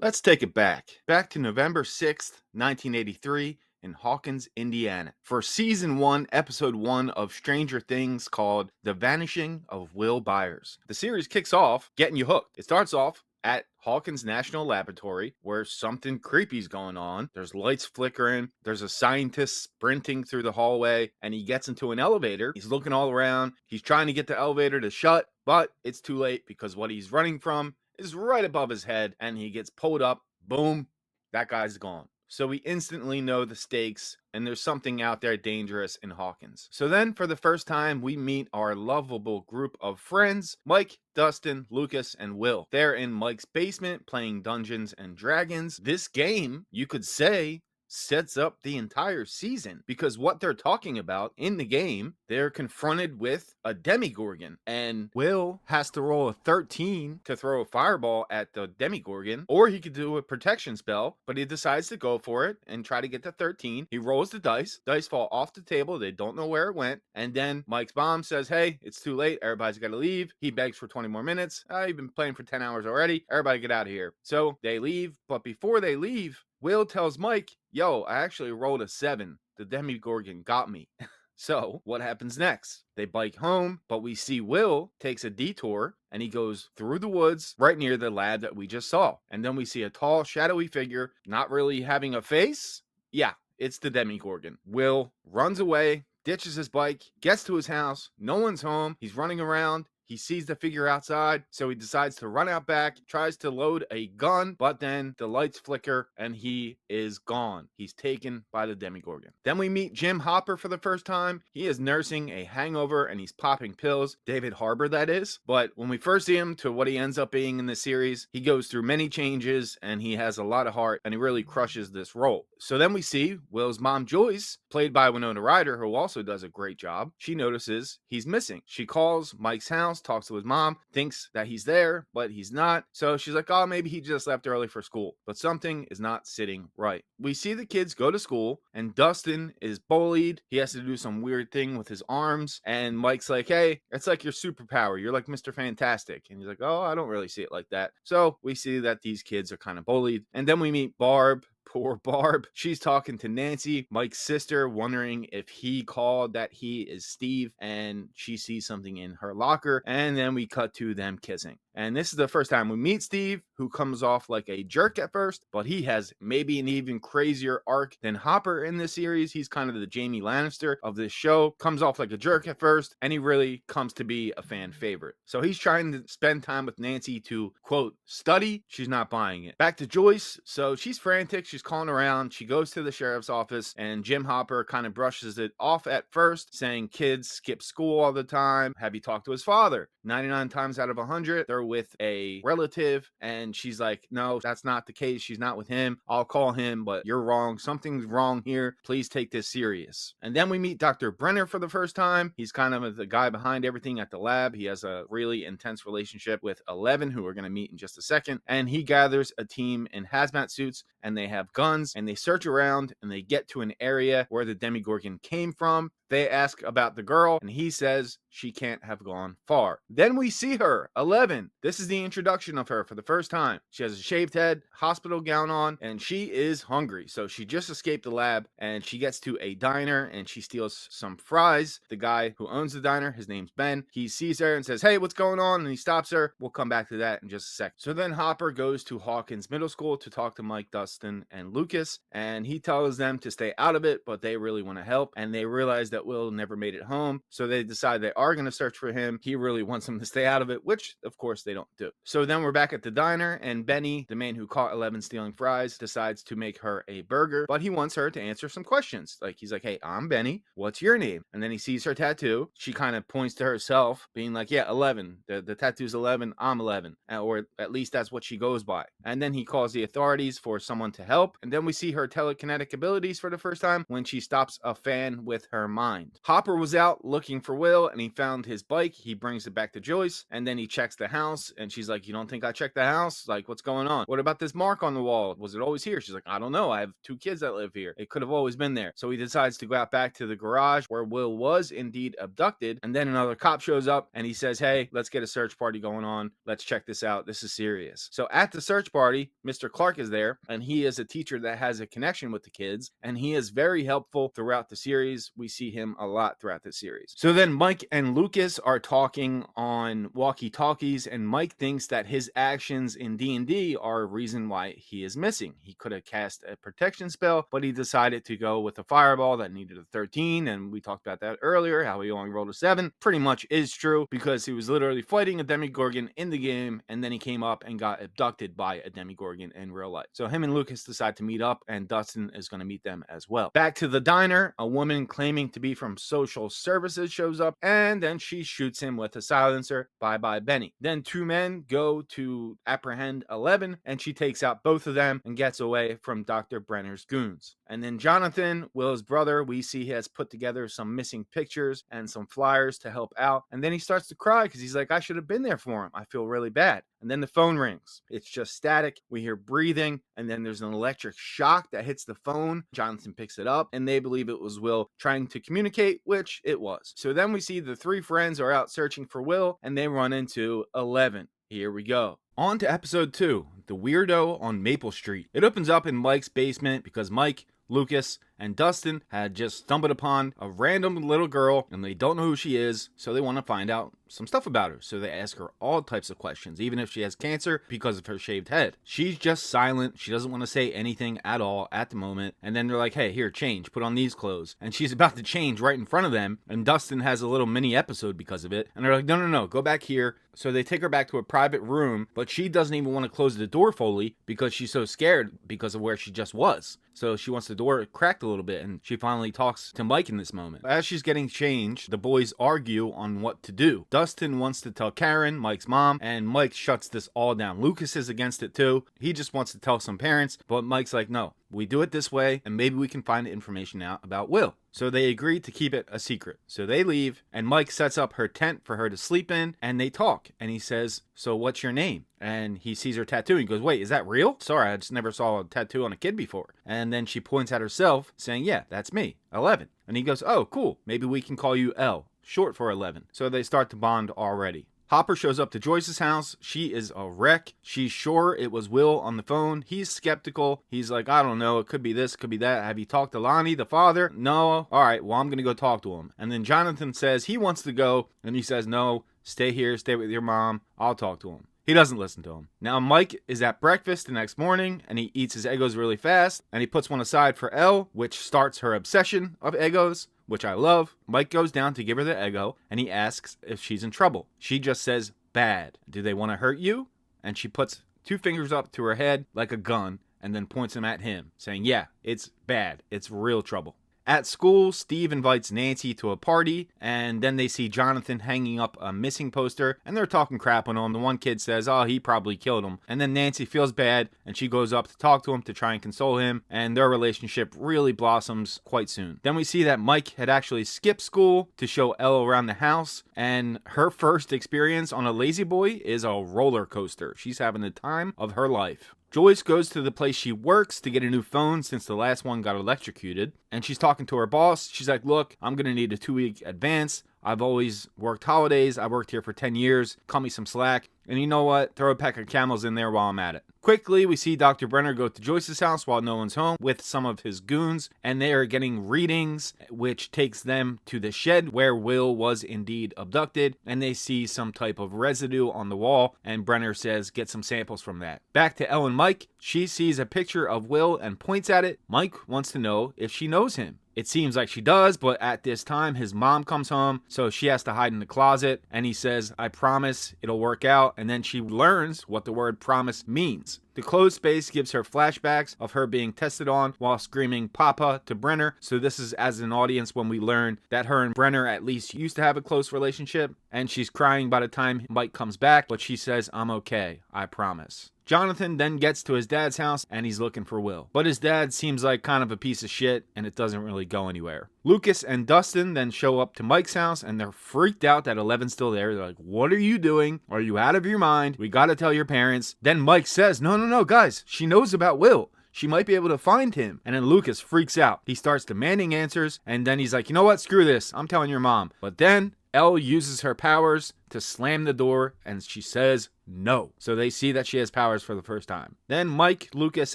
Let's take it back to November 6th, 1983, in Hawkins, Indiana, for season 1, episode 1 of Stranger Things called The Vanishing of Will Byers. The series kicks off getting you hooked. It starts off at Hawkins National Laboratory where something creepy's going on. There's lights flickering, there's a scientist sprinting through the hallway, and he gets into an elevator. He's looking all around, he's trying to get the elevator to shut, but it's too late because what he's running from is right above his head, and he gets pulled up. Boom, that guy's gone. So we instantly know the stakes, and there's something out there dangerous in Hawkins. So then, for the first time, we meet our lovable group of friends, Mike, Dustin, Lucas, and Will. They're in Mike's basement playing Dungeons and Dragons. This game, you could say, sets up the entire season, because what they're talking about in the game, they're confronted with a Demogorgon, and Will has to roll a 13 to throw a fireball at the Demogorgon, or he could do a protection spell, but he decides to go for it and try to get the 13. He rolls the dice fall off the table, they don't know where it went, and then Mike's mom says, hey, it's too late, everybody's got to leave. He begs for 20 more minutes. You've been playing for 10 hours already, everybody get out of here. So they leave, but before they leave, Will tells Mike, yo, I actually rolled a 7. The Demogorgon got me. So what happens next? They bike home, but we see Will takes a detour and he goes through the woods right near the lab that we just saw. And then we see a tall, shadowy figure, not really having a face. Yeah, it's the Demogorgon. Will runs away, ditches his bike, gets to his house. No one's home. He's running around. He sees the figure outside, so he decides to run out back, tries to load a gun, but then the lights flicker and he is gone. He's taken by the Demogorgon. Then we meet Jim Hopper for the first time. He is nursing a hangover and he's popping pills. David Harbour, that is. But when we first see him to what he ends up being in the series, he goes through many changes and he has a lot of heart and he really crushes this role. So then we see Will's mom, Joyce, played by Winona Ryder, who also does a great job. She notices he's missing. She calls Mike's house, talks to his mom, thinks that he's there, but he's not. So she's like, oh, maybe he just left early for school. But something is not sitting right. We see the kids go to school, and Dustin is bullied. He has to do some weird thing with his arms, and Mike's like, hey, it's like your superpower. You're like Mr. Fantastic. And he's like, oh, I don't really see it like that. So we see that these kids are kind of bullied. And then we meet Barb. Poor Barb. She's talking to Nancy, Mike's sister, wondering if he called that he is Steve, and she sees something in her locker, and then we cut to them kissing. And this is the first time we meet Steve, who comes off like a jerk at first, but he has maybe an even crazier arc than Hopper in this series. He's kind of the Jamie Lannister of this show. Comes off like a jerk at first, and he really comes to be a fan favorite. So he's trying to spend time with Nancy to, quote, study. She's not buying it. Back to Joyce. So she's frantic. She's calling around. She goes to the sheriff's office, and Jim Hopper kind of brushes it off at first, saying kids skip school all the time. Have you talked to his father? 99 times out of 100, they're with a relative, and she's like, no, that's not the case. She's not with him. I'll call him, but you're wrong. Something's wrong here. Please take this serious. And then we meet Dr. Brenner for the first time. He's kind of the guy behind everything at the lab. He has a really intense relationship with 11, who we're going to meet in just a second. And he gathers a team in hazmat suits, and they have guns, and they search around, and they get to an area where the Demogorgon came from. They ask about the girl, and he says she can't have gone far. Then we see her, 11. This is the introduction of her for the first time. She has a shaved head, hospital gown on, and she is hungry. So she just escaped the lab, and she gets to a diner, and she steals some fries. The guy who owns the diner, his name's Ben, he sees her and says, hey, what's going on? And he stops her. We'll come back to that in just a sec. So then Hopper goes to Hawkins Middle School to talk to Mike, Dustin, and Lucas, and he tells them to stay out of it, but they really want to help, and they realize that Will never made it home, so they decide they are going to search for him. He really wants them to stay out of it, which of course they don't do. So then we're back at the diner, and Benny, the man who caught 11 stealing fries, decides to make her a burger, but he wants her to answer some questions. Like, he's like, hey, I'm Benny, what's your name? And then he sees her tattoo. She kind of points to herself, being like, yeah, 11. The tattoo's 11, I'm 11, or at least that's what she goes by. And then he calls the authorities for someone someone to help. And then we see her telekinetic abilities for the first time when she stops a fan with her mind. Hopper was out looking for Will, and he found his bike. He brings it back to Joyce, and then he checks the house, and she's like, you don't think I checked the house? Like, what's going on? What about this mark on the wall? Was it always here? She's like, I don't know. I have 2 kids that live here. It could have always been there. So he decides to go out back to the garage where Will was indeed abducted. And then another cop shows up and he says, hey, let's get a search party going on. Let's check this out. This is serious. So at the search party, Mr. Clark is there, and he is a teacher that has a connection with the kids, and he is very helpful throughout the series. We see him a lot throughout the series. So then Mike and Lucas are talking on walkie-talkies, and Mike thinks that his actions in D&D are a reason why he is missing. He could have cast a protection spell, but he decided to go with a fireball that needed a 13, and we talked about that earlier, how he only rolled a 7. Pretty much is true, because he was literally fighting a Demogorgon in the game, and then he came up and got abducted by a Demogorgon in real life. So him and Lucas decide to meet up, and Dustin is going to meet them as well. Back to the diner, a woman claiming to be from social services shows up, and then she shoots him with a silencer. Bye-bye, Benny. Then 2 men go to apprehend 11, and she takes out both of them and gets away from Dr. Brenner's goons. And then Jonathan, Will's brother, we see he has put together some missing pictures and some flyers to help out. And then he starts to cry because he's like, I should have been there for him. I feel really bad. And then the phone rings. It's just static. We hear breathing, and then there's an electric shock that hits the phone. Jonathan picks it up, and they believe it was Will trying to communicate, which it was. So then we see the 3 friends are out searching for Will, and they run into 11. Here we go. On to episode 2, The Weirdo on Maple Street. It opens up in Mike's basement because Mike, Lucas, and Dustin had just stumbled upon a random little girl, and they don't know who she is, so they want to find out some stuff about her. So they ask her all types of questions, even if she has cancer, because of her shaved head. She's just silent. She doesn't want to say anything at all at the moment. And then they're like, hey, here, change. Put on these clothes. And she's about to change right in front of them, and Dustin has a little mini episode because of it. And they're like, no, go back here. So they take her back to a private room, but she doesn't even want to close the door fully because she's so scared because of where she just was. So she wants the door cracked a little bit, and she finally talks to Mike in this moment. As she's getting changed, the boys argue on what to do. Dustin wants to tell Karen, Mike's mom, and Mike shuts this all down. Lucas is against it too. He just wants to tell some parents, but Mike's like, no, we do it this way, and maybe we can find information out about Will. So they agree to keep it a secret. So they leave, and Mike sets up her tent for her to sleep in, and they talk. And he says, so what's your name? And he sees her tattoo, and he goes, wait, is that real? Sorry, I just never saw a tattoo on a kid before. And then she points at herself, saying, yeah, that's me, 11. And he goes, oh, cool, maybe we can call you L, short for 11. So they start to bond already. Hopper shows up to Joyce's house. She is a wreck. She's sure it was Will on the phone. He's skeptical. He's like, I don't know. It could be this, could be that. Have you talked to Lonnie, the father? No. All right, well, I'm going to go talk to him. And then Jonathan says he wants to go. And he says, no, stay here. Stay with your mom. I'll talk to him. He doesn't listen to him. Now Mike is at breakfast the next morning, and he eats his Eggos really fast, and he puts one aside for Elle, which starts her obsession of Eggos, which I love. Mike goes down to give her the Eggo, and he asks if she's in trouble. She just says, bad. Do they want to hurt you? And she puts 2 fingers up to her head like a gun, and then points them at him, saying, yeah, it's bad. It's real trouble. At school, Steve invites Nancy to a party, and then they see Jonathan hanging up a missing poster, and they're talking crap on him. The one kid says, oh, he probably killed him. And then Nancy feels bad, and she goes up to talk to him to try and console him, and their relationship really blossoms quite soon. Then we see that Mike had actually skipped school to show Elle around the house, and her first experience on a lazy boy is a roller coaster. She's having the time of her life. Joyce goes to the place she works to get a new phone since the last one got electrocuted. And she's talking to her boss. She's like, look, I'm going to need a 2-week advance. I've always worked holidays. I worked here for 10 years. Cut me some slack. And you know what? Throw a pack of Camels in there while I'm at it. Quickly, we see Dr. Brenner go to Joyce's house while no one's home with some of his goons, and they are getting readings, which takes them to the shed where Will was indeed abducted, and they see some type of residue on the wall, and Brenner says, get some samples from that. Back to Elle and Mike. She sees a picture of Will and points at it. Mike wants to know if she knows him. It seems like she does, but at this time, his mom comes home, so she has to hide in the closet, and he says, I promise it'll work out, and then she learns what the word promise means. The closed space gives her flashbacks of her being tested on while screaming Papa to Brenner. So this is as an audience when we learn that her and Brenner at least used to have a close relationship, and she's crying by the time Mike comes back, but she says, I'm okay, I promise. Jonathan then gets to his dad's house and he's looking for Will. But his dad seems like kind of a piece of shit and it doesn't really go anywhere. Lucas and Dustin then show up to Mike's house and they're freaked out that Eleven's still there. They're like, what are you doing? Are you out of your mind? We gotta tell your parents. Then Mike says, no, guys, she knows about Will. She might be able to find him. And then Lucas freaks out. He starts demanding answers and then he's like, you know what? Screw this. I'm telling your mom. But then Elle uses her powers to slam the door and she says no. So they see that she has powers for the first time. Then Mike, Lucas,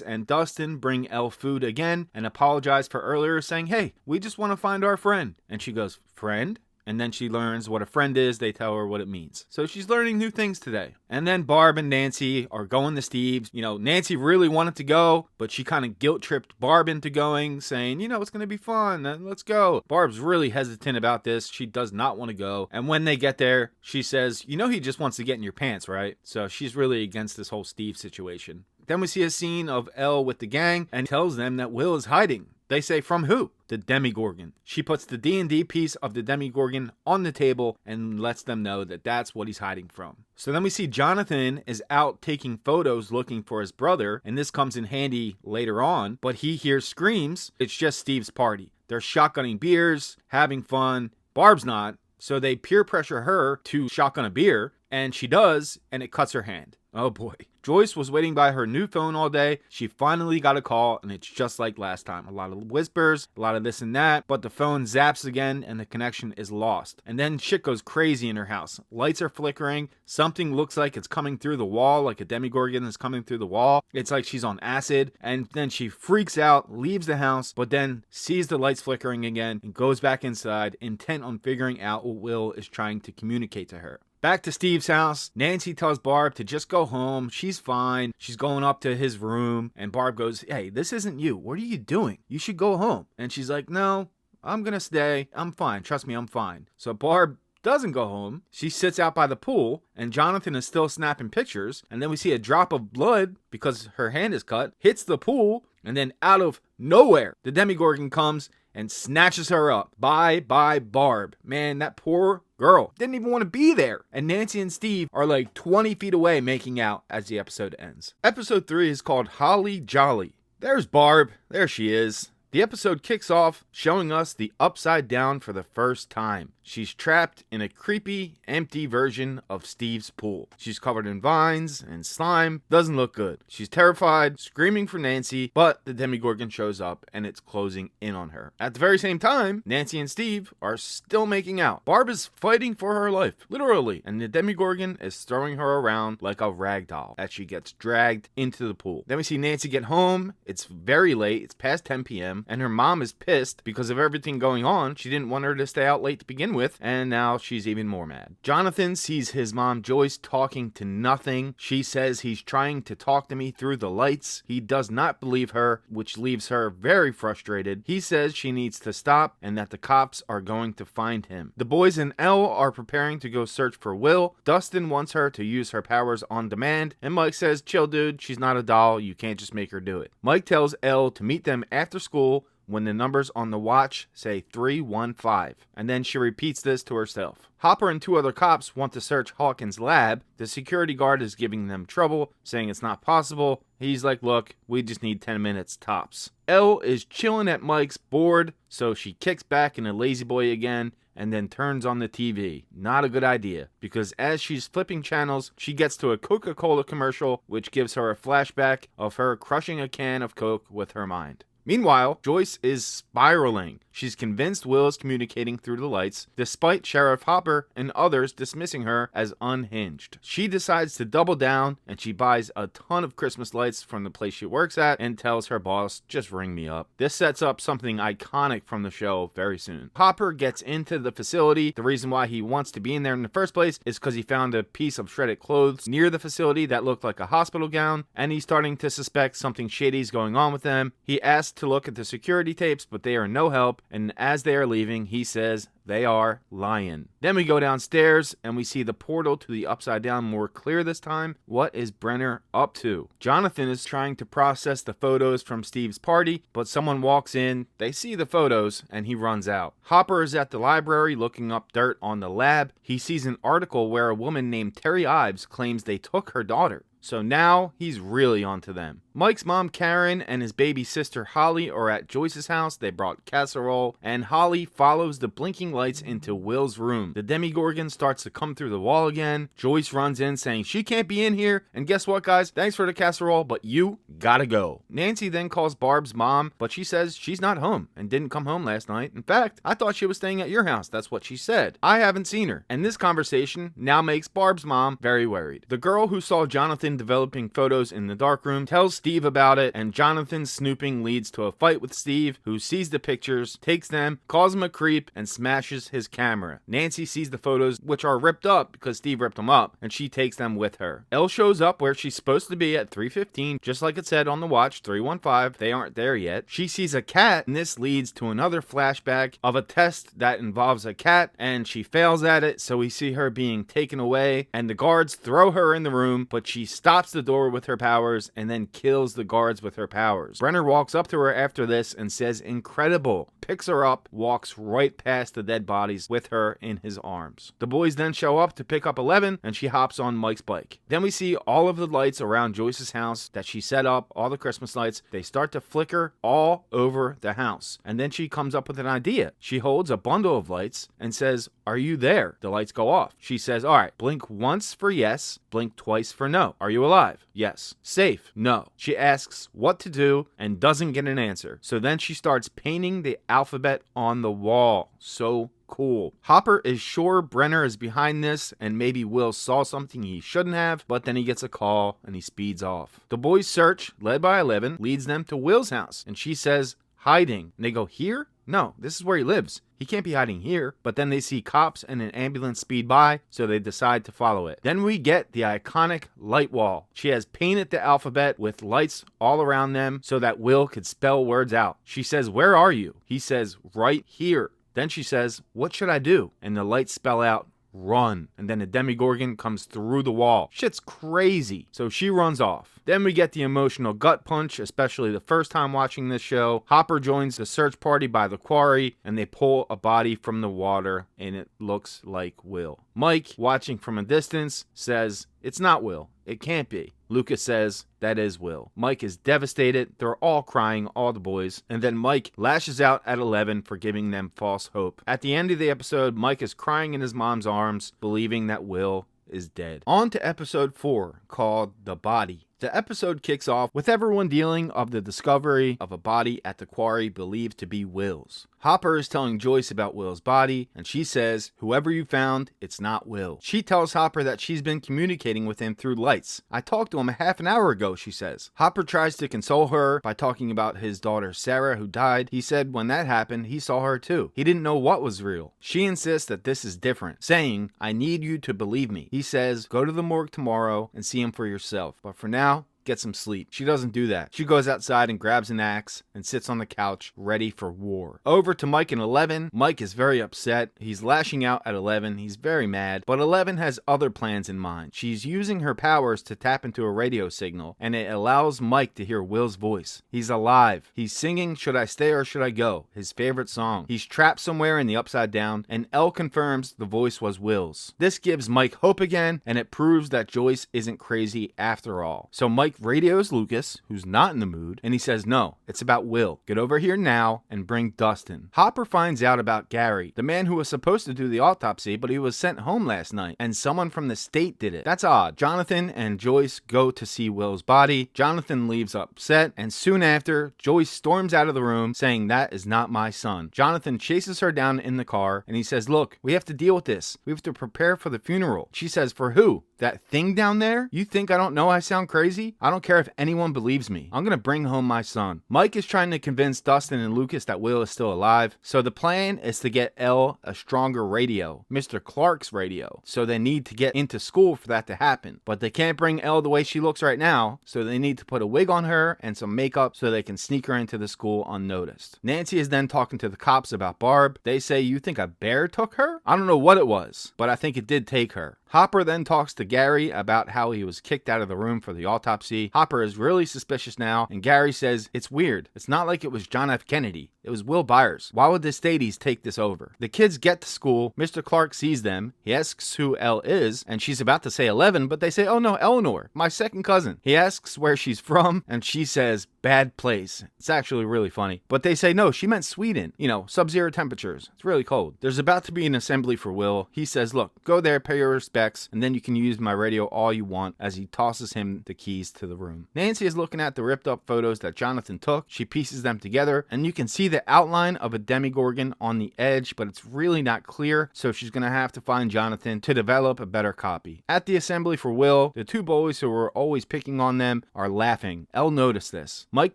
and Dustin bring Elle food again and apologize for earlier saying, hey, we just want to find our friend. And she goes, friend? And then she learns what a friend is. They tell her what it means. So she's learning new things today. And then Barb and Nancy are going to Steve's. You know, Nancy really wanted to go, but she kind of guilt-tripped Barb into going, saying, you know, it's going to be fun. Let's go. Barb's really hesitant about this. She does not want to go. And when they get there, she says, you know, he just wants to get in your pants, right? So she's really against this whole Steve situation. Then we see a scene of Elle with the gang and tells them that Will is hiding. They say, from who? The Demogorgon. She puts the D&D piece of the Demogorgon on the table and lets them know that that's what he's hiding from. So then we see Jonathan is out taking photos looking for his brother, and this comes in handy later on, but he hears screams. It's just Steve's party. They're shotgunning beers, having fun. Barb's not, so they peer pressure her to shotgun a beer, and she does, and it cuts her hand. Oh boy. Joyce was waiting by her new phone all day. She finally got a call, and it's just like last time. A lot of whispers, a lot of this and that, but the phone zaps again, and the connection is lost. And then shit goes crazy in her house. Lights are flickering. Something looks like it's coming through the wall, like a Demogorgon is coming through the wall. It's like she's on acid, and then she freaks out, leaves the house, but then sees the lights flickering again, and goes back inside, intent on figuring out what Will is trying to communicate to her. Back to Steve's house, Nancy tells Barb to just go home. She's fine. She's going up to his room, and Barb goes, hey, this isn't you. What are you doing? You should go home. And she's like, no, I'm gonna stay. I'm fine. Trust me, I'm fine. So Barb doesn't go home. She sits out by the pool, and Jonathan is still snapping pictures, and then we see a drop of blood, because her hand is cut, hits the pool, and then out of nowhere, the Demogorgon comes and snatches her up. Bye, Barb. Man, that poor girl didn't even want to be there. And Nancy and Steve are like 20 feet away making out as the episode ends. Episode 3 is called Holly Jolly. There's Barb. There she is. The episode kicks off showing us the Upside Down for the first time. She's trapped in a creepy, empty version of Steve's pool. She's covered in vines and slime. Doesn't look good. She's terrified, screaming for Nancy, but the Demogorgon shows up and it's closing in on her. At the very same time, Nancy and Steve are still making out. Barb is fighting for her life, literally, and the Demogorgon is throwing her around like a rag doll as she gets dragged into the pool. Then we see Nancy get home. It's very late. It's past 10 p.m. and her mom is pissed because of everything going on. She didn't want her to stay out late to begin with, and now she's even more mad. Jonathan sees his mom Joyce talking to nothing. She says he's trying to talk to me through the lights. He does not believe her, which leaves her very frustrated. He says she needs to stop and that the cops are going to find him. The boys and Elle are preparing to go search for Will. Dustin wants her to use her powers on demand, and Mike says, chill dude, she's not a doll, you can't just make her do it. Mike tells Elle to meet them after school when the numbers on the watch say 315, and then she repeats this to herself. Hopper and 2 other cops want to search Hawkins Lab. The security guard is giving them trouble, saying it's not possible. He's like, look, we just need 10 minutes tops. Elle is chilling at Mike's board, so she kicks back in a lazy boy again and then turns on the TV. Not a good idea, because as she's flipping channels, she gets to a Coca-Cola commercial, which gives her a flashback of her crushing a can of Coke with her mind. Meanwhile, Joyce is spiraling. She's convinced Will is communicating through the lights, despite Sheriff Hopper and others dismissing her as unhinged. She decides to double down, and she buys a ton of Christmas lights from the place she works at and tells her boss, just ring me up. This sets up something iconic from the show very soon. Hopper gets into the facility. The reason why he wants to be in there in the first place is because he found a piece of shredded clothes near the facility that looked like a hospital gown, and he's starting to suspect something shady is going on with them. He asks asks to look at the security tapes, but they are no help, and as they are leaving, he says they are lying. Then we go downstairs and we see the portal to the Upside Down more clear this time. What is Brenner up to? Jonathan is trying to process the photos from Steve's party, but someone walks in, they see the photos, and he runs out. Hopper is at the library looking up dirt on the lab. He sees an article where a woman named Terry Ives claims they took her daughter. So now he's really onto them. Mike's mom Karen and his baby sister Holly are at Joyce's house. They brought casserole, and Holly follows the blinking lights into Will's room. The Demogorgon starts to come through the wall again. Joyce runs in saying she can't be in here, and guess what, guys? Thanks for the casserole, but you gotta go. Nancy then calls Barb's mom, but she says she's not home and didn't come home last night. In fact, I thought she was staying at your house. That's what she said. I haven't seen her. And this conversation now makes Barb's mom very worried. The girl who saw Jonathan developing photos in the darkroom tells Steve about it, and Jonathan's snooping leads to a fight with Steve, who sees the pictures, takes them, calls him a creep, and smashes his camera. Nancy sees the photos, which are ripped up because Steve ripped them up, and she takes them with her. Elle shows up where she's supposed to be at 3:15, just like it said on the watch, 3:15. They aren't there yet. She sees a cat, and this leads to another flashback of a test that involves a cat, and she fails at it, so we see her being taken away, and the guards throw her in the room, but she stops the door with her powers and then kills the guards with her powers. Brenner walks up to her after this and says incredible, picks her up, walks right past the dead bodies with her in his arms. The boys then show up to pick up 11, and she hops on Mike's bike. Then we see all of the lights around Joyce's house that she set up, all the Christmas lights, they start to flicker all over the house. And then she comes up with an idea. She holds a bundle of lights and says, "Are you there?" The lights go off. She says, "All right, blink once for yes, blink twice for no. Are you alive?" "Yes." "Safe?" "No." She asks what to do and doesn't get an answer. So then she starts painting the alphabet on the wall. So cool. Hopper is sure Brenner is behind this, and maybe Will saw something he shouldn't have, but then he gets a call and he speeds off. The boys' search, led by 11, leads them to Will's house, and she says, "Hiding." And they go, "Here? No, this is where he lives. He can't be hiding here." But then they see cops and an ambulance speed by, so they decide to follow it. Then we get the iconic light wall. She has painted the alphabet with lights all around them so that Will could spell words out. She says, "Where are you?" He says, "Right here." Then she says, "What should I do?" And the lights spell out, "Run." And then the Demogorgon comes through the wall. Shit's crazy. So she runs off. Then we get the emotional gut punch, especially the first time watching this show. Hopper joins the search party by the quarry, and they pull a body from the water, and it looks like Will. Mike, watching from a distance, says, "It's not Will. It can't be." Lucas says, "That is Will." Mike is devastated. They're all crying, all the boys. And then Mike lashes out at 11 for giving them false hope. At the end of the episode, Mike is crying in his mom's arms, believing that Will is dead. On to episode 4, called The Body. The episode kicks off with everyone dealing of the discovery of a body at the quarry believed to be Will's. Hopper is telling Joyce about Will's body, and she says, "Whoever you found, it's not Will." She tells Hopper that she's been communicating with him through lights. "I talked to him a half an hour ago," she says. Hopper tries to console her by talking about his daughter Sarah, who died. He said when that happened, he saw her too. He didn't know what was real. She insists that this is different, saying, "I need you to believe me." He says, "Go to the morgue tomorrow and see him for yourself. But for now, get some sleep." She doesn't do that. She goes outside and grabs an axe and sits on the couch, ready for war. Over to Mike and 11. Mike is very upset. He's lashing out at 11. He's very mad. But 11 has other plans in mind. She's using her powers to tap into a radio signal, and it allows Mike to hear Will's voice. He's alive. He's singing "Should I Stay or Should I Go?", his favorite song. He's trapped somewhere in the Upside Down, and Elle confirms the voice was Will's. This gives Mike hope again, and it proves that Joyce isn't crazy after all. So Mike radios Lucas, who's not in the mood, and he says, "No, it's about Will. Get over here now and bring Dustin." Hopper finds out about Gary, the man who was supposed to do the autopsy, but he was sent home last night, and someone from the state did it. That's odd. Jonathan and Joyce go to see Will's body. Jonathan leaves upset, and soon after, Joyce storms out of the room saying, "That is not my son." Jonathan chases her down in the car, and he says, "Look, we have to deal with this. We have to prepare for the funeral." She says, "For who?" That thing down there? You think I don't know I sound crazy? I don't care if anyone believes me. I'm gonna bring home my son. Mike is trying to convince Dustin and Lucas that Will is still alive. So the plan is to get Elle a stronger radio, Mr. Clark's radio. So they need to get into school for that to happen. But they can't bring Elle the way she looks right now. So they need to put a wig on her and some makeup so they can sneak her into the school unnoticed. Nancy is then talking to the cops about Barb. They say, you think a bear took her? I don't know what it was, but I think it did take her. Hopper then talks to Gary about how he was kicked out of the room for the autopsy. Hopper is really suspicious now, and Gary says, it's weird. It's not like it was John F. Kennedy. It was Will Byers. Why would the Stadies take this over? The kids get to school. Mr. Clark sees them. He asks who Elle is, and she's about to say 11, but they say, oh no, Eleanor, my second cousin. He asks where she's from, and she says, bad place. It's actually really funny. But they say, no, she meant Sweden. You know, sub-zero temperatures. It's really cold. There's about to be an assembly for Will. He says, look, go there, pay your respects, and then you can use my radio all you want, as he tosses him the keys to the room. Nancy is looking at the ripped up photos that Jonathan took. She pieces them together, and you can see the outline of a Demogorgon on the edge, but it's really not clear, so she's gonna have to find Jonathan to develop a better copy. At the assembly for Will, the two boys who were always picking on them are laughing. Elle noticed this. Mike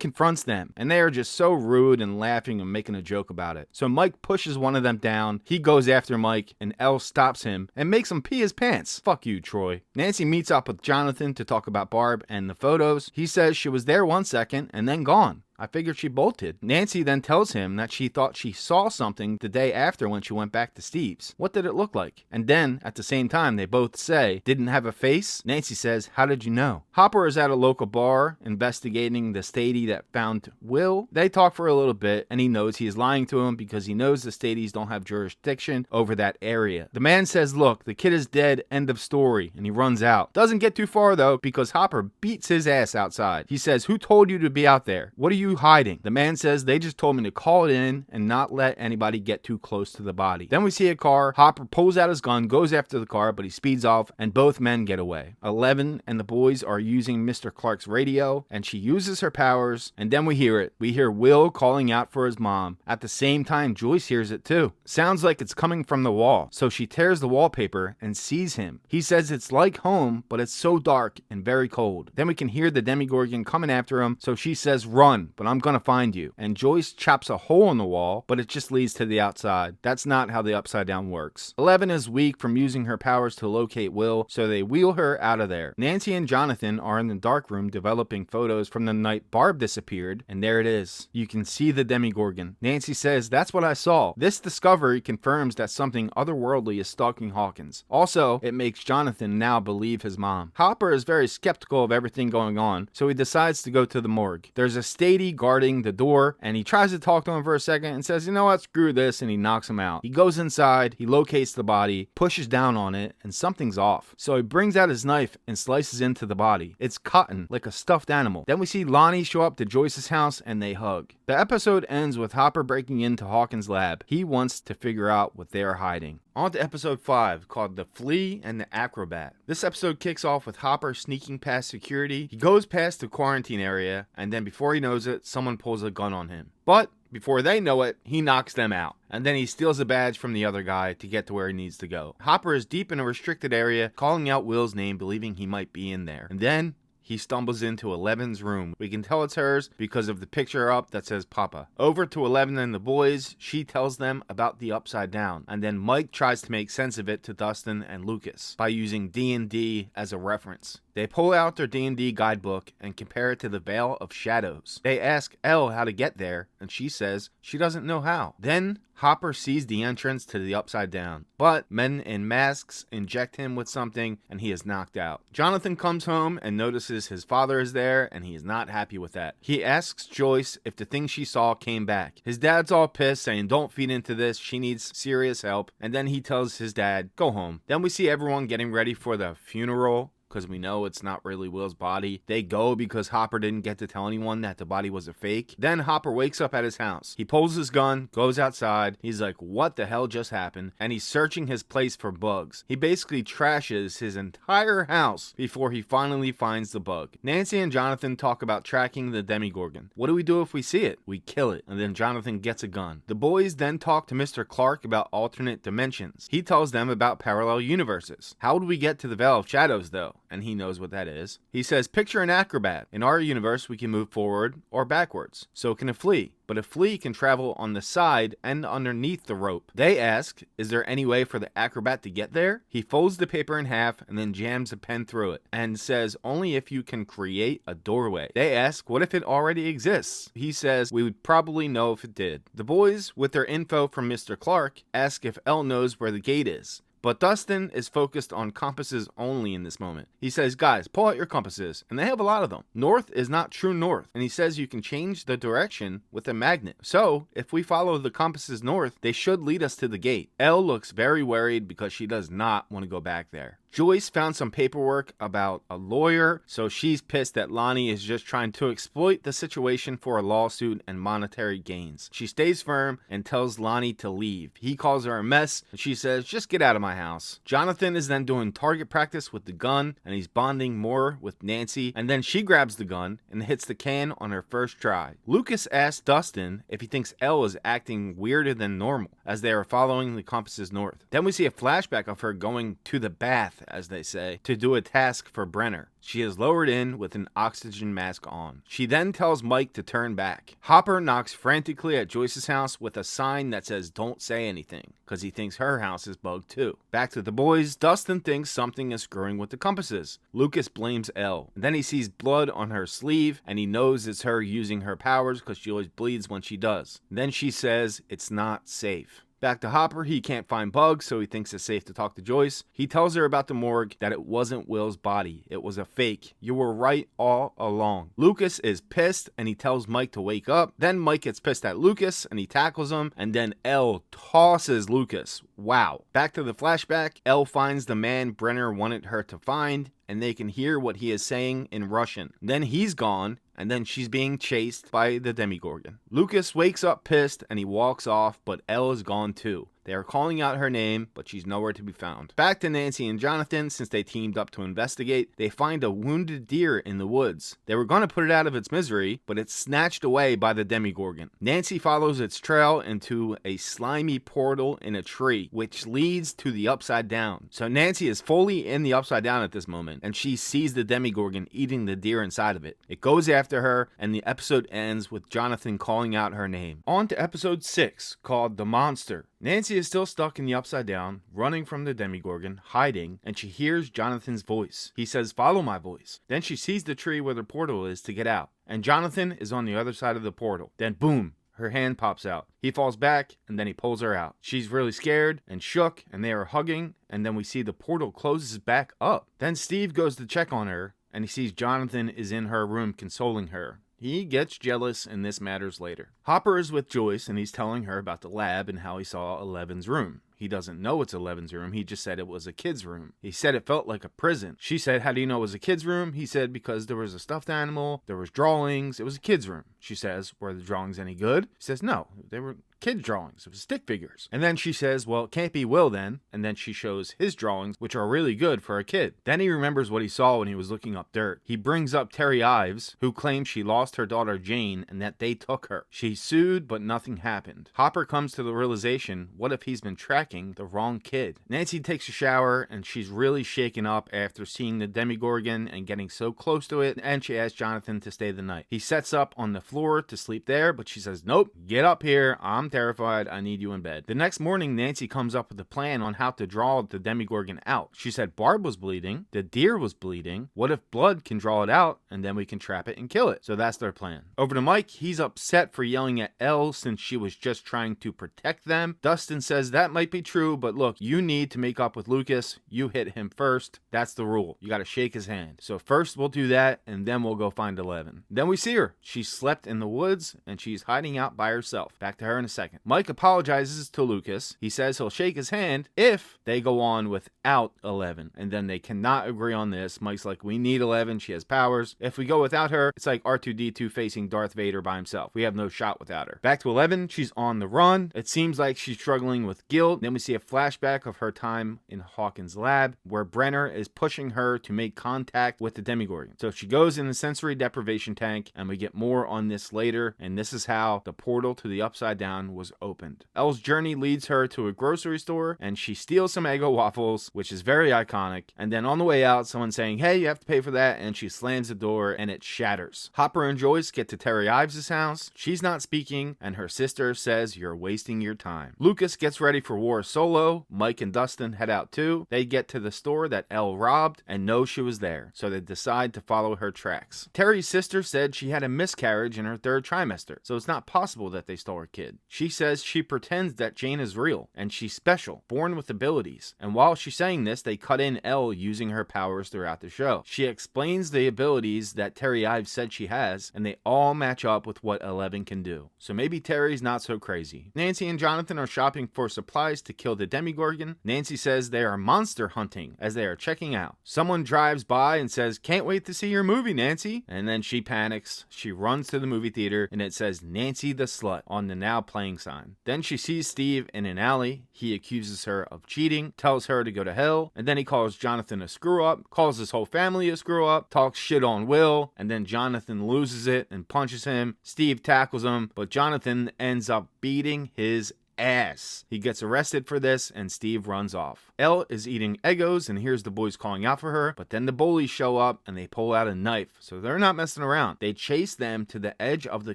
confronts them, and they are just so rude and laughing and making a joke about it. So Mike pushes one of them down. He goes after Mike, and Elle stops him and makes him pee his pants. Fuck you, Troy. Nancy meets up with Jonathan to talk about Barb and the photos. He says she was there 1 second and then gone. I figured she bolted. Nancy then tells him that she thought she saw something the day after when she went back to Steve's. What did it look like? And then, at the same time, they both say, didn't have a face? Nancy says, how did you know? Hopper is at a local bar investigating the Stady that found Will. They talk for a little bit, and he knows he is lying to him because he knows the Stadies don't have jurisdiction over that area. The man says, look, the kid is dead, end of story, and he runs out. Doesn't get too far though, because Hopper beats his ass outside. He says, who told you to be out there? What are you hiding? The man says, they just told me to call it in and not let anybody get too close to the body. Then we see a car. Hopper pulls out his gun, goes after the car, but he speeds off, and both men get away. 11 and the boys are using Mr. Clark's radio, and she uses her powers, and then we hear it. We hear Will calling out for his mom. At the same time, Joyce hears it too. Sounds like it's coming from the wall, so she tears the wallpaper and sees him. He says it's like home, but it's so dark and very cold. Then we can hear the Demogorgon coming after him, so she says, run, but I'm gonna find you. And Joyce chops a hole in the wall, but it just leads to the outside. That's not how the upside down works. 11 is weak from using her powers to locate Will, so they wheel her out of there. Nancy and Jonathan are in the dark room developing photos from the night Barb disappeared, and there it is. You can see the Demogorgon. Nancy says, that's what I saw. This discovery confirms that something otherworldly is stalking Hawkins. Also, it makes Jonathan now believe his mom. Hopper is very skeptical of everything going on, so he decides to go to the morgue. There's a Stady guarding the door, and he tries to talk to him for a second and says, you know what, screw this, and he knocks him out. He goes inside, he locates the body, pushes down on it, and something's off. So he brings out his knife and slices into the body. It's cotton, like a stuffed animal. Then we see Lonnie show up to Joyce's house, and they hug. The episode ends with Hopper breaking into Hawkins' lab. He wants to figure out what they're hiding. On to episode 5, called The Flea and the Acrobat. This episode kicks off with Hopper sneaking past security. He goes past the quarantine area, and then before he knows it, someone pulls a gun on him. But before they know it, he knocks them out. And then he steals a badge from the other guy to get to where he needs to go. Hopper is deep in a restricted area, calling out Will's name, believing he might be in there. And then he stumbles into 11's room. We can tell it's hers because of the picture up that says Papa. Over to 11 and the boys, she tells them about the upside down. And then Mike tries to make sense of it to Dustin and Lucas by using D&D as a reference. They pull out their D&D guidebook and compare it to the Veil of Shadows. They ask Elle how to get there, and she says she doesn't know how. Then Hopper sees the entrance to the upside down, but men in masks inject him with something and he is knocked out. Jonathan comes home and notices his father is there, and he is not happy with that. He asks Joyce if the thing she saw came back. His dad's all pissed, saying don't feed into this, she needs serious help, and then he tells his dad, go home. Then we see everyone getting ready for the funeral because we know it's not really Will's body. They go because Hopper didn't get to tell anyone that the body was a fake. Then Hopper wakes up at his house. He pulls his gun, goes outside. He's like, what the hell just happened? And he's searching his place for bugs. He basically trashes his entire house before he finally finds the bug. Nancy and Jonathan talk about tracking the Demogorgon. What do we do if we see it? We kill it. And then Jonathan gets a gun. The boys then talk to Mr. Clark about alternate dimensions. He tells them about parallel universes. How do we get to the Veil of Shadows though? And he knows what that is. He says, picture an acrobat. In our universe, we can move forward or backwards. So can a flea. But a flea can travel on the side and underneath the rope. They ask, is there any way for the acrobat to get there? He folds the paper in half and then jams a pen through it and says, only if you can create a doorway. They ask, what if it already exists? He says, we would probably know if it did. The boys, with their info from Mr. Clark, ask if Elle knows where the gate is. But Dustin is focused on compasses only in this moment. He says, guys, pull out your compasses. And they have a lot of them. North is not true north. And he says you can change the direction with a magnet. So, if we follow the compasses north, they should lead us to the gate. Elle looks very worried because she does not want to go back there. Joyce found some paperwork about a lawyer, so she's pissed that Lonnie is just trying to exploit the situation for a lawsuit and monetary gains. She stays firm and tells Lonnie to leave. He calls her a mess, and she says, just get out of my house. Jonathan is then doing target practice with the gun, and he's bonding more with Nancy, and then she grabs the gun and hits the can on her first try. Lucas asks Dustin if he thinks Elle is acting weirder than normal as they are following the compasses north. Then we see a flashback of her going to the bath, as they say, to do a task for Brenner. She is lowered in with an oxygen mask on. She then tells Mike to turn back. Hopper knocks frantically at Joyce's house with a sign that says don't say anything, because he thinks her house is bugged too. Back to the boys, Dustin thinks something is screwing with the compasses. Lucas blames Elle. And then he sees blood on her sleeve, and he knows it's her using her powers because she always bleeds when she does. Then she says it's not safe. Back to Hopper, he can't find bugs, so he thinks it's safe to talk to Joyce. He tells her about the morgue, that it wasn't Will's body. It was a fake. You were right all along. Lucas is pissed, and he tells Mike to wake up. Then Mike gets pissed at Lucas, and he tackles him, and then Elle tosses Lucas. Wow. Back to the flashback, Elle finds the man Brenner wanted her to find, and they can hear what he is saying in Russian. Then he's gone, and then she's being chased by the Demogorgon. Lucas wakes up pissed, and he walks off, but Elle is gone too. They are calling out her name, but she's nowhere to be found. Back to Nancy and Jonathan, since they teamed up to investigate. They find a wounded deer in the woods. They were going to put it out of its misery, but it's snatched away by the Demogorgon. Nancy follows its trail into a slimy portal in a tree, which leads to the Upside Down. So Nancy is fully in the Upside Down at this moment, and she sees the Demogorgon eating the deer inside of it. It goes after her, and the episode ends with Jonathan calling out her name. On to episode 6, called The Monster. Nancy is still stuck in the Upside Down, running from the Demogorgon, hiding, and she hears Jonathan's voice. He says, follow my voice. Then she sees the tree where the portal is to get out, and Jonathan is on the other side of the portal. Then boom, her hand pops out. He falls back, and then he pulls her out. She's really scared and shook, and they are hugging, and then we see the portal closes back up. Then Steve goes to check on her, and he sees Jonathan is in her room consoling her. He gets jealous, and this matters later. Hopper is with Joyce, and he's telling her about the lab and how he saw Eleven's room. He doesn't know it's Eleven's room. He just said it was a kid's room. He said it felt like a prison. She said, how do you know it was a kid's room? He said, because there was a stuffed animal, there was drawings. It was a kid's room. She says, were the drawings any good? He says, no, they were kid drawings. It was stick figures. And then she says, well, it can't be Will then. And then she shows his drawings, which are really good for a kid. Then he remembers what he saw when he was looking up dirt. He brings up Terry Ives, who claims she lost her daughter Jane and that they took her. She sued, but nothing happened. Hopper comes to the realization, what if he's been tracking the wrong kid? Nancy takes a shower, and she's really shaken up after seeing the Demogorgon and getting so close to it, and she asks Jonathan to stay the night. He sets up on the floor to sleep there, but she says, nope, get up here. I'm terrified. I need you in bed. The next morning, Nancy comes up with a plan on how to draw the Demogorgon out. She said Barb was bleeding, the deer was bleeding. What if blood can draw it out, and then we can trap it and kill it? So that's their plan. Over to Mike. He's upset for yelling at Elle since she was just trying to protect them. Dustin says that might be true, but look, you need to make up with Lucas. You hit him first. That's the rule. You gotta shake his hand. So first we'll do that, and then we'll go find 11. Then we see her. She slept in the woods, and she's hiding out by herself. Back to her in a second. second. Mike apologizes to Lucas. He says he'll shake his hand if they go on without 11. And then they cannot agree on this. Mike's like, we need 11. She has powers. If we go without her, it's like R2-D2 facing Darth Vader by himself. We have no shot without her. Back to 11. She's on the run. It seems like she's struggling with guilt. Then we see a flashback of her time in Hawkins Lab, where Brenner is pushing her to make contact with the Demogorgon. So she goes in the sensory deprivation tank, and we get more on this later. And this is how the portal to the Upside Down was opened. Elle's journey leads her to a grocery store, and she steals some Eggo waffles, which is very iconic. And then on the way out, someone's saying, hey, you have to pay for that, and she slams the door, and it shatters. Hopper and Joyce get to Terry Ives' house. She's not speaking, and her sister says, you're wasting your time. Lucas gets ready for war solo. Mike and Dustin head out too. They get to the store that Elle robbed and know she was there, so they decide to follow her tracks. Terry's sister said she had a miscarriage in her third trimester, so it's not possible that they stole her kid. She says she pretends that Jane is real, and she's special, born with abilities. And while she's saying this, they cut in Elle using her powers throughout the show. She explains the abilities that Terry Ives said she has, and they all match up with what 11 can do. So maybe Terry's not so crazy. Nancy and Jonathan are shopping for supplies to kill the Demogorgon. Nancy says they are monster hunting as they are checking out. Someone drives by and says, can't wait to see your movie, Nancy. And then she panics. She runs to the movie theater, and it says Nancy the Slut on the now playing sign. Then she sees Steve in an alley. He accuses her of cheating, tells her to go to hell, and then he calls Jonathan a screw up, calls his whole family a screw up, talks shit on Will, and then Jonathan loses it and punches him. Steve tackles him, but Jonathan ends up beating his ass. He gets arrested for this, and Steve runs off. Elle is eating Eggos and hears the boys calling out for her, but then the bullies show up and they pull out a knife, so they're not messing around. They chase them to the edge of the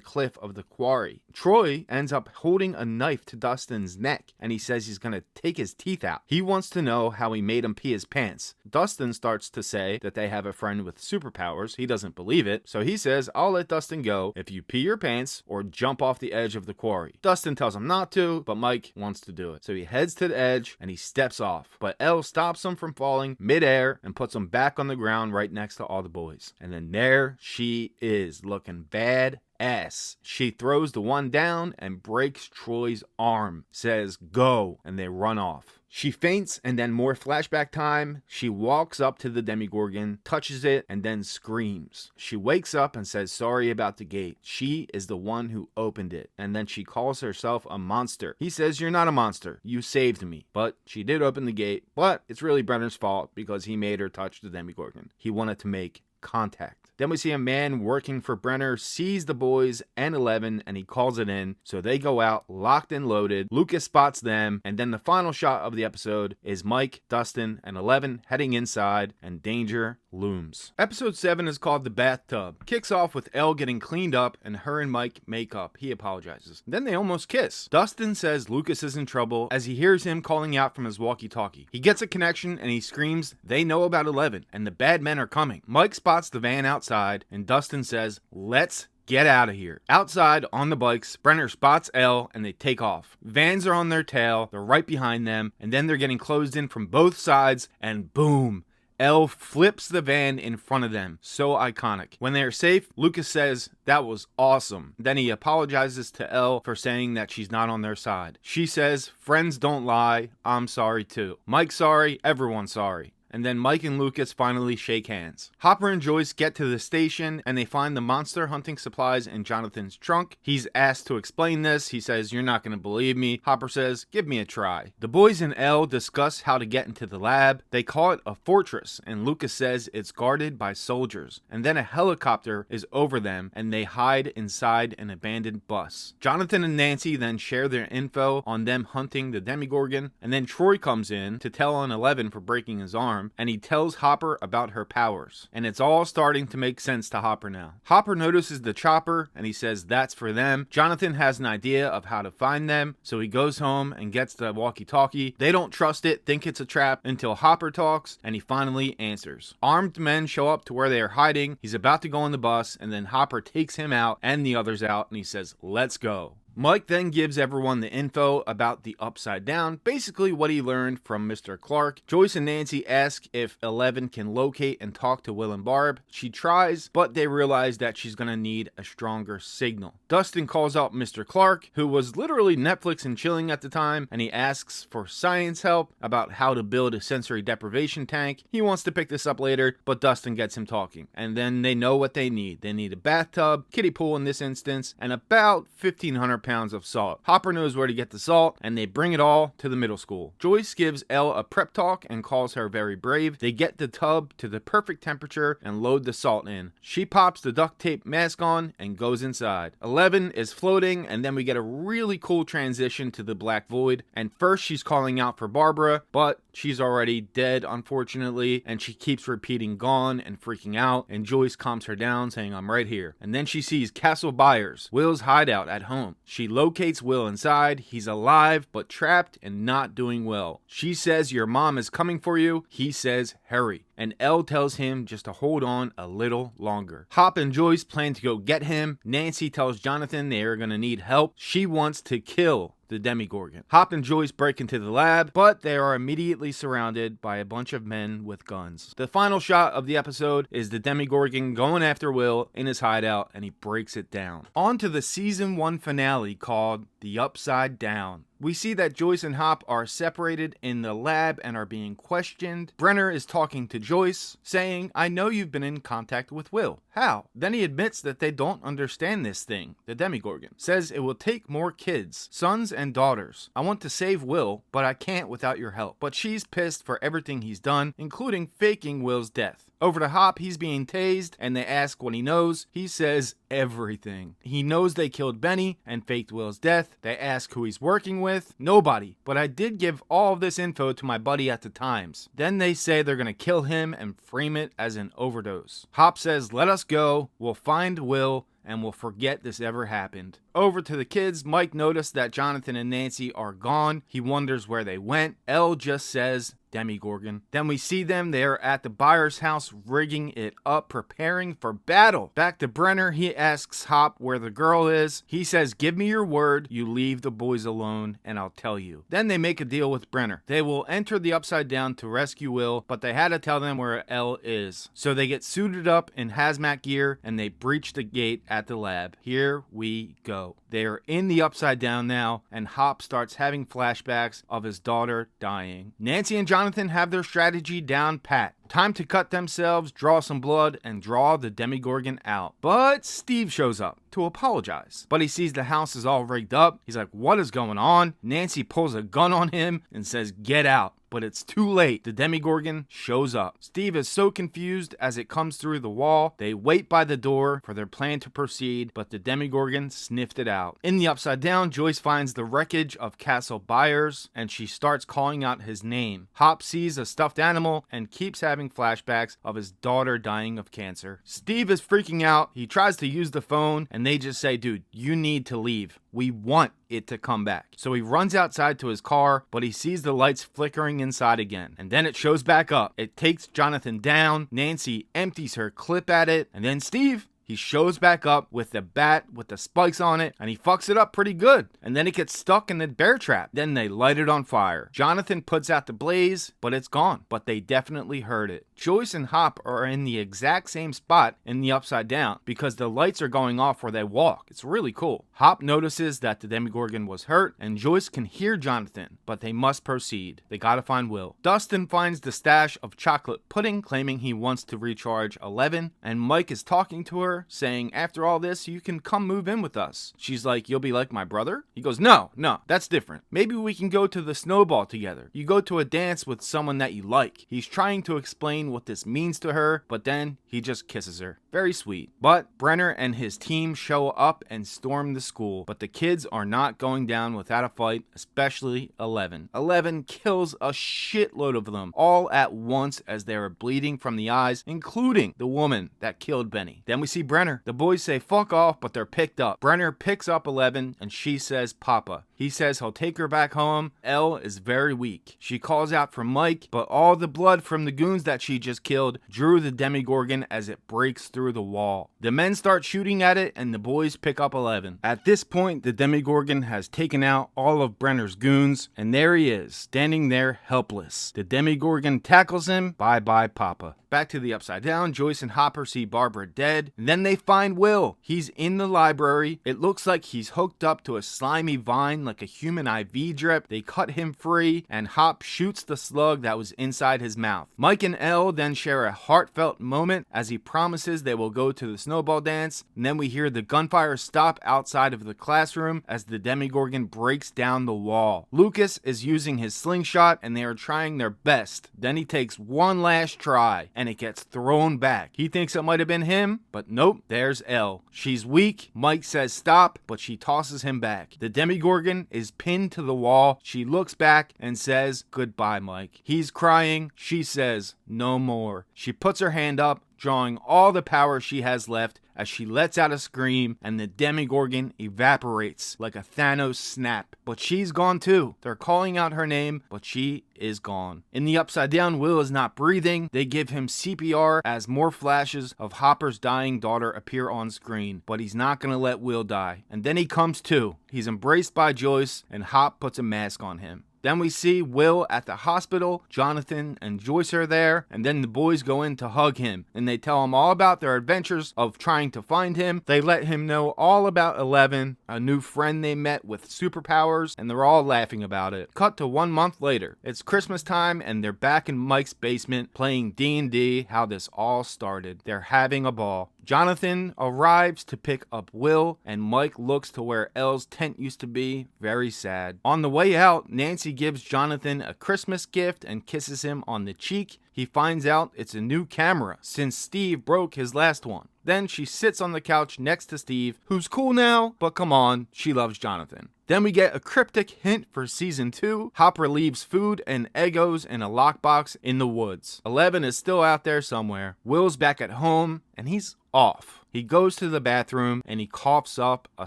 cliff of the quarry. Troy ends up holding a knife to Dustin's neck, and he says he's gonna take his teeth out. He wants to know how he made him pee his pants. Dustin starts to say that they have a friend with superpowers. He doesn't believe it, so he says, I'll let Dustin go if you pee your pants or jump off the edge of the quarry. Dustin tells him not to, but Mike wants to do it. So he heads to the edge and he steps off, but Elle stops him from falling midair and puts him back on the ground right next to all the boys. And then there she is, looking bad ass. She throws the one down and breaks Troy's arm, says go, and they run off. She faints, and then more flashback time. She walks up to the Demogorgon, touches it, and then screams. She wakes up and says sorry about the gate. She is the one who opened it. And then she calls herself a monster. He says, you're not a monster. You saved me. But she did open the gate. But it's really Brenner's fault because he made her touch the Demogorgon. He wanted to make contact. Then we see a man working for Brenner sees the boys and 11, and he calls it in. So they go out locked and loaded. Lucas spots them, and then the final shot of the episode is Mike, Dustin, and 11 heading inside, and danger looms. Episode 7 is called The Bathtub. Kicks off with Elle getting cleaned up, and her and Mike make up. He apologizes. Then they almost kiss. Dustin says Lucas is in trouble as he hears him calling out from his walkie-talkie. He gets a connection, and he screams, they know about 11, and the bad men are coming. Mike spots the van outside, and Dustin says, let's get out of here. Outside on the bikes, Brenner spots Elle and they take off. Vans are on their tail, they're right behind them, and then they're getting closed in from both sides, and boom, Elle flips the van in front of them. So iconic. When they are safe, Lucas says, that was awesome. Then he apologizes to Elle for saying that she's not on their side. She says, friends don't lie, I'm sorry too. Mike's sorry, everyone's sorry. And then Mike and Lucas finally shake hands. Hopper and Joyce get to the station and they find the monster hunting supplies in Jonathan's trunk. He's asked to explain this. He says, you're not going to believe me. Hopper says, give me a try. The boys and Elle discuss how to get into the lab. They call it a fortress, and Lucas says it's guarded by soldiers. And then a helicopter is over them and they hide inside an abandoned bus. Jonathan and Nancy then share their info on them hunting the Demogorgon, and then Troy comes in to tell on 11 for breaking his arm, and he tells Hopper about her powers. And it's all starting to make sense to Hopper now. Hopper notices the chopper and he says that's for them. Jonathan has an idea of how to find them, so he goes home and gets the walkie-talkie. They don't trust it, think it's a trap, until Hopper talks and he finally answers. Armed men show up to where they are hiding. He's about to go on the bus, and then Hopper takes him out and the others out, and he says, let's go. Mike then gives everyone the info about the Upside Down, basically what he learned from Mr. Clark. Joyce and Nancy ask if 11 can locate and talk to Will and Barb. She tries, but they realize that she's gonna need a stronger signal. Dustin calls out Mr. Clark, who was literally Netflix and chilling at the time, and he asks for science help about how to build a sensory deprivation tank. He wants to pick this up later, but Dustin gets him talking. And then they know what they need. They need a bathtub, kiddie pool in this instance, and about 1,500 pounds of salt. Hopper knows where to get the salt, and they bring it all to the middle school. Joyce gives Elle a prep talk and calls her very brave. They get the tub to the perfect temperature and load the salt in. She pops the duct tape mask on and goes inside. 11 is floating, and then we get a really cool transition to the Black Void. And first she's calling out for Barbara, but she's already dead, unfortunately, and she keeps repeating gone and freaking out, and Joyce calms her down, saying, I'm right here. And then she sees Castle Byers, Will's hideout at home. She locates Will inside. He's alive, but trapped and not doing well. She says, your mom is coming for you. He says, hurry. And Elle tells him just to hold on a little longer. Hop and Joyce plan to go get him. Nancy tells Jonathan they are going to need help. She wants to kill the Demogorgon. Hop and Joyce break into the lab, but they are immediately surrounded by a bunch of men with guns. The final shot of the episode is the Demogorgon going after Will in his hideout, and he breaks it down. On to the season 1 finale called The Upside Down. We see that Joyce and Hop are separated in the lab and are being questioned. Brenner is talking to Joyce, saying, I know you've been in contact with Will. How? Then he admits that they don't understand this thing. The Demogorgon says it will take more kids, sons and daughters. I want to save Will, but I can't without your help. But she's pissed for everything he's done, including faking Will's death. Over to Hop, he's being tased, and they ask what he knows. He says everything. He knows they killed Benny and faked Will's death. They ask who he's working with. Nobody. But I did give all of this info to my buddy at the Times. Then they say they're gonna kill him and frame it as an overdose. Hop says, let us go. We'll find Will and we'll forget this ever happened. Over to the kids, Mike noticed that Jonathan and Nancy are gone. He wonders where they went. Elle just says, Demogorgon. Then we see them. They are at the Byers' house, rigging it up, preparing for battle. Back to Brenner. He asks Hop where the girl is. He says, give me your word. You leave the boys alone, and I'll tell you. Then they make a deal with Brenner. They will enter the Upside Down to rescue Will, but they had to tell them where Elle is. So they get suited up in hazmat gear, and they breach the gate at the lab. Here we go. They are in the Upside Down now, and Hop starts having flashbacks of his daughter dying. Nancy and Jonathan have their strategy down pat. Time to cut themselves, draw some blood, and draw the Demogorgon out. But Steve shows up to apologize. But he sees the house is all rigged up. He's like, what is going on? Nancy pulls a gun on him and says, get out. But it's too late. The Demogorgon shows up. Steve is so confused as it comes through the wall. They wait by the door for their plan to proceed, but the Demogorgon sniffed it out. In the Upside Down, Joyce finds the wreckage of Castle Byers, and she starts calling out his name. Hop sees a stuffed animal and keeps having flashbacks of his daughter dying of cancer. Steve is freaking out. He tries to use the phone, and they just say, dude, you need to leave. We want it to come back. So he runs outside to his car, but he sees the lights flickering inside again. And then it shows back up. It takes Jonathan down. Nancy empties her clip at it. And then Steve, he shows back up with the bat with the spikes on it, and he fucks it up pretty good. And then it gets stuck in the bear trap. Then they light it on fire. Jonathan puts out the blaze, but it's gone. But they definitely heard it. Joyce and Hop are in the exact same spot in the Upside Down because the lights are going off where they walk. It's really cool. Hop notices that the Demogorgon was hurt, and Joyce can hear Jonathan, but they must proceed. They gotta find Will. Dustin finds the stash of chocolate pudding, claiming he wants to recharge 11, and Mike is talking to her, saying, after all this, you can come move in with us. She's like, you'll be like my brother? He goes, no, that's different. Maybe we can go to the snowball together. You go to a dance with someone that you like. He's trying to explain what this means to her, but then he just kisses her. Very sweet. But Brenner and his team show up and storm the school, but the kids are not going down without a fight, especially 11. 11 kills a shitload of them all at once as they are bleeding from the eyes, including the woman that killed Benny. Then we see Brenner. The boys say fuck off, but they're picked up. Brenner picks up 11 and she says Papa. He says he'll take her back home. Elle is very weak. She calls out for Mike, but all the blood from the goons that she just killed drew the Demogorgon as it breaks through the wall. The men start shooting at it and the boys pick up 11. At this point, the Demogorgon has taken out all of Brenner's goons, and there he is, standing there helpless. The Demogorgon tackles him. Bye bye, Papa. Back to the Upside Down, Joyce and Hopper see Barbara dead. And then they find Will. He's in the library. It looks like he's hooked up to a slimy vine like a human IV drip. They cut him free, and Hop shoots the slug that was inside his mouth. Mike and Elle then share a heartfelt moment as he promises they will go to the snowball dance. And then we hear the gunfire stop outside of the classroom as the Demogorgon breaks down the wall. Lucas is using his slingshot and they are trying their best. Then he takes one last try and it gets thrown back. He thinks it might have been him, but nope, there's Elle. She's weak. Mike says stop, but she tosses him back. The Demogorgon is pinned to the wall. She looks back and says goodbye, Mike. He's crying. She says no more. She puts her hand up, drawing all the power she has left as she lets out a scream, and the Demogorgon evaporates like a Thanos snap. But she's gone too. They're calling out her name, but she is gone. In the Upside Down, Will is not breathing. They give him CPR as more flashes of Hopper's dying daughter appear on screen, but he's not gonna let Will die. And then he comes to. He's embraced by Joyce, and Hop puts a mask on him. Then we see Will at the hospital. Jonathan and Joyce are there, and then the boys go in to hug him, and they tell him all about their adventures of trying to find him. They let him know all about 11, a new friend they met with superpowers, and they're all laughing about it. Cut to 1 month later. It's Christmas time, and they're back in Mike's basement playing D&D, how this all started. They're having a ball. Jonathan arrives to pick up Will, and Mike looks to where Elle's tent used to be, very sad. On the way out, Nancy gives Jonathan a Christmas gift and kisses him on the cheek. He finds out it's a new camera, since Steve broke his last one. Then she sits on the couch next to Steve, who's cool now, but come on, she loves Jonathan. Then we get a cryptic hint for season 2. Hopper leaves food and Eggos in a lockbox in the woods. 11 is still out there somewhere. Will's back at home, and he's off. He goes to the bathroom and he coughs up a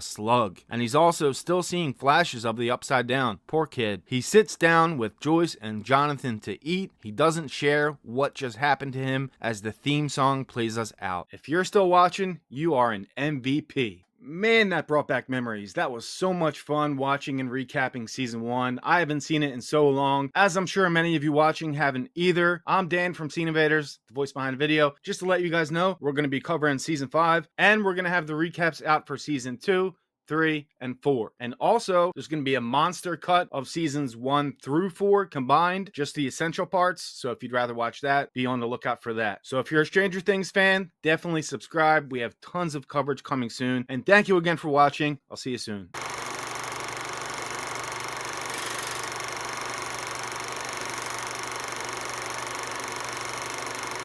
slug. And he's also still seeing flashes of the Upside Down. Poor kid. He sits down with Joyce and Jonathan to eat. He doesn't share what just happened to him as the theme song plays us out. If you're still watching, you are an MVP. Man, that brought back memories. That was so much fun watching and recapping season 1. I haven't seen it in so long, as I'm sure many of you watching haven't either. I'm Dan from Scene Invaders, the voice behind the video. Just to let you guys know, we're going to be covering season 5, and we're going to have the recaps out for season 2, 3, and 4. And also, there's going to be a monster cut of seasons 1 through 4 combined, just the essential parts. So if you'd rather watch that, be on the lookout for that. So if you're a Stranger Things fan, definitely subscribe. We have tons of coverage coming soon. And thank you again for watching. I'll see you soon.